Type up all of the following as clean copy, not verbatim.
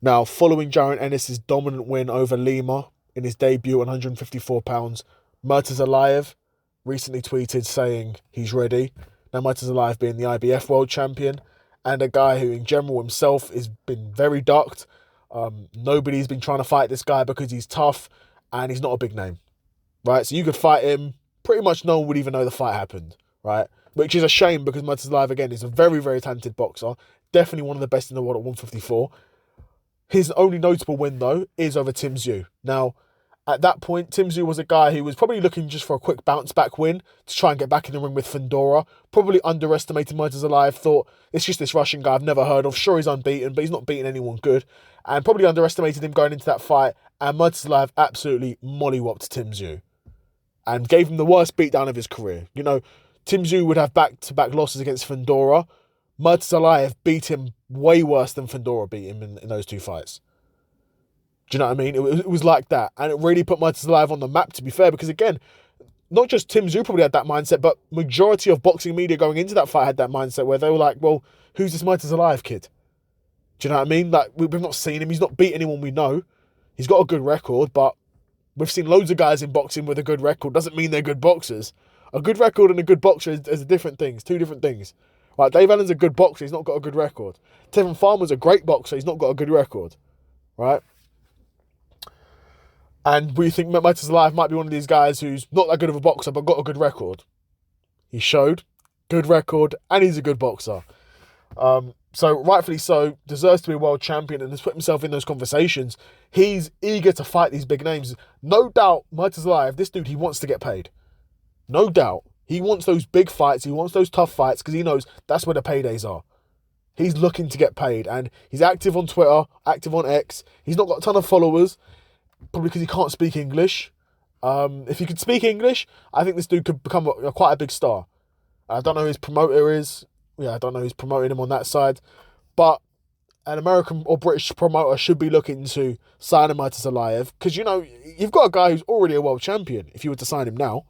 Now, following Jaron Ennis' dominant win over Lima in his debut at 154 pounds, Murtazaliev recently tweeted saying he's ready. Now, Murtazaliev being the IBF world champion and a guy who, in general, himself has been very ducked. Nobody's been trying to fight this guy because he's tough and he's not a big name, right? So you could fight him. Pretty much no one would even know the fight happened, right? Which is a shame because Murtazaliev, again, is a very, very talented boxer. Definitely one of the best in the world at 154. His only notable win, though, is over Tim Tszyu. Now, at that point, Tim Tszyu was a guy who was probably looking just for a quick bounce-back win to try and get back in the ring with Fundora. Probably underestimated Murtazaliev, thought, it's just this Russian guy I've never heard of. Sure, he's unbeaten, but he's not beating anyone good. And probably underestimated him going into that fight. And Murtazaliev absolutely mollywopped Tim Tszyu and gave him the worst beatdown of his career. You know, Tim Tszyu would have back-to-back losses against Fundora. Murtazaliev beat him way worse than Fundora beat him in those two fights. Do you know what I mean? It was like that. And it really put Murtazaliev on the map, to be fair, because again, not just Tim Tszyu probably had that mindset, but majority of boxing media going into that fight had that mindset where they were like, well, who's this Murtazaliev kid? Do you know what I mean? Like, we've not seen him. He's not beat anyone we know. He's got a good record, but we've seen loads of guys in boxing with a good record. Doesn't mean they're good boxers. A good record and a good boxer is different things, two different things. Right, Dave Allen's a good boxer. He's not got a good record. Tevin Farmer's a great boxer. He's not got a good record. Right? And we think Murtazaliev might be one of these guys who's not that good of a boxer, but got a good record. He showed good record, and he's a good boxer. So rightfully so, deserves to be a world champion and has put himself in those conversations. He's eager to fight these big names. No doubt, Murtazaliev, this dude, he wants to get paid. No doubt. He wants those big fights. He wants those tough fights because he knows that's where the paydays are. He's looking to get paid, and he's active on Twitter, active on X. He's not got a ton of followers, probably because he can't speak English. If he could speak English, I think this dude could become quite a big star. I don't know who his promoter is. I don't know who's promoting him on that side. But an American or British promoter should be looking to sign him Murtazaliev because, you know, you've got a guy who's already a world champion if you were to sign him now.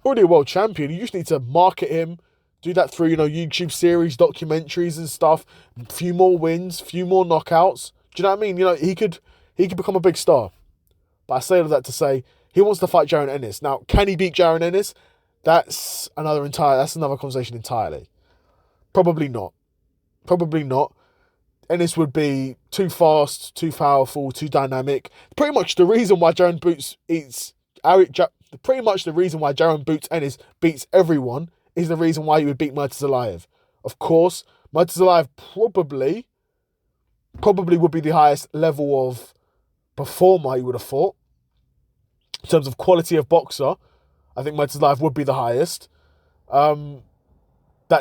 Already a world champion. You just need to market him, do that through, you know, YouTube series, documentaries and stuff. A few more wins, a few more knockouts. Do you know what I mean? You know, he could become a big star. But I say all that to say he wants to fight Jaron Ennis. Now, can he beat Jaron Ennis? That's another conversation entirely. Probably not. Probably not. Ennis would be too fast, too powerful, too dynamic. Pretty much the reason why Jaron Boots Ennis beats everyone is the reason why he would beat Murtazaliev. Of course, Murtazaliev probably would be the highest level of performer, you would have thought. In terms of quality of boxer, I think Murtazaliev would be the highest. That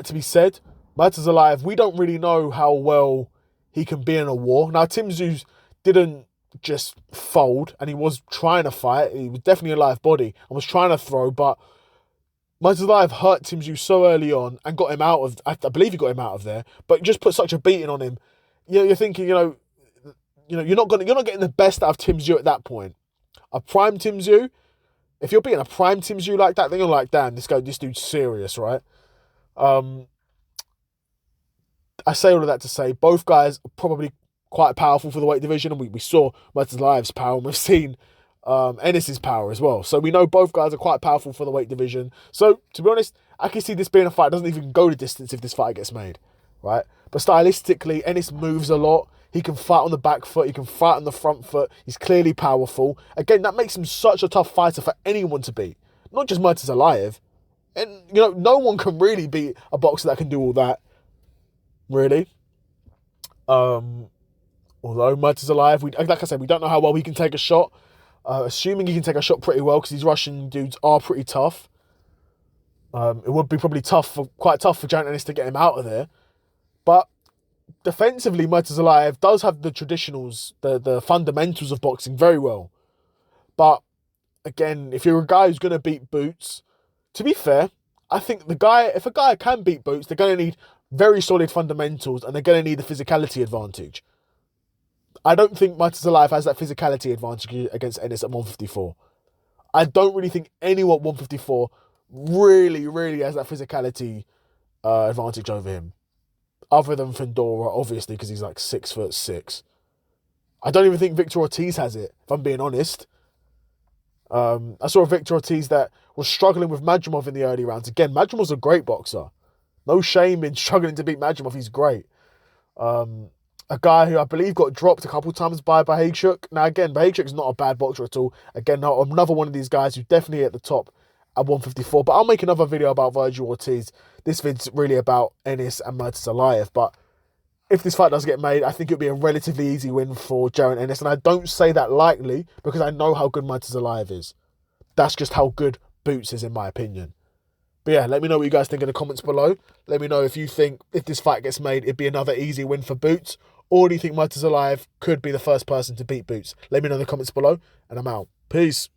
to be said, Murtazaliev, we don't really know how well he can be in a war. Now, Tim Tszyu didn't just fold, and he was trying to fight. He was definitely a live body and was trying to throw, but Murtazaliev hurt Tim Tszyu so early on and got him out of, I believe he got him out of there, but just put such a beating on him. You know, you're thinking, you're not getting the best out of Tim Tszyu at that point. A prime Tim Tszyu, if you're beating a prime Tim Tszyu like that, then you're like, damn, this dude's serious, right? I say all of that to say both guys are probably quite powerful for the weight division, and we saw Murtazaliev's power, and we've seen Ennis's power as well. So we know both guys are quite powerful for the weight division. So, to be honest, I can see this being a fight. It doesn't even go the distance if this fight gets made, right? But stylistically, Ennis moves a lot. He can fight on the back foot. He can fight on the front foot. He's clearly powerful. Again, that makes him such a tough fighter for anyone to beat. Not just Murtazaliev. And, no one can really beat a boxer that can do all that. Really. Although Murtazaliev, like I said, we don't know how well he can take a shot. Assuming he can take a shot pretty well, because these Russian dudes are pretty tough. It would be probably quite tough for Jaron Ennis to get him out of there. But defensively, Murtazaliev does have the traditionals, the fundamentals of boxing very well. But again, if you're a guy who's going to beat Boots, to be fair, I think if a guy can beat Boots, they're going to need very solid fundamentals, and they're going to need the physicality advantage. I don't think Murtazaliev has that physicality advantage against Ennis at 154. I don't really think anyone at 154 really, really has that physicality advantage over him. Other than Fundora, obviously, because he's like 6'6". I don't even think Victor Ortiz has it, if I'm being honest. I saw a Victor Ortiz that was struggling with Madrimov in the early rounds. Again, Madrimov's a great boxer. No shame in struggling to beat Madrimov. He's great. A guy who I believe got dropped a couple of times by Bahaychuk. Now, again, Bahaychuk's not a bad boxer at all. Again, another one of these guys who's definitely at the top at 154. But I'll make another video about Virgil Ortiz. This vid's really about Ennis and Murtazaliev. But if this fight does get made, I think it'll be a relatively easy win for Jaron Ennis. And I don't say that lightly because I know how good Murtazaliev is. That's just how good Boots is, in my opinion. But yeah, let me know what you guys think in the comments below. Let me know if you think if this fight gets made, it'd be another easy win for Boots. Or do you think Murtazaliev could be the first person to beat Boots? Let me know in the comments below, and I'm out. Peace.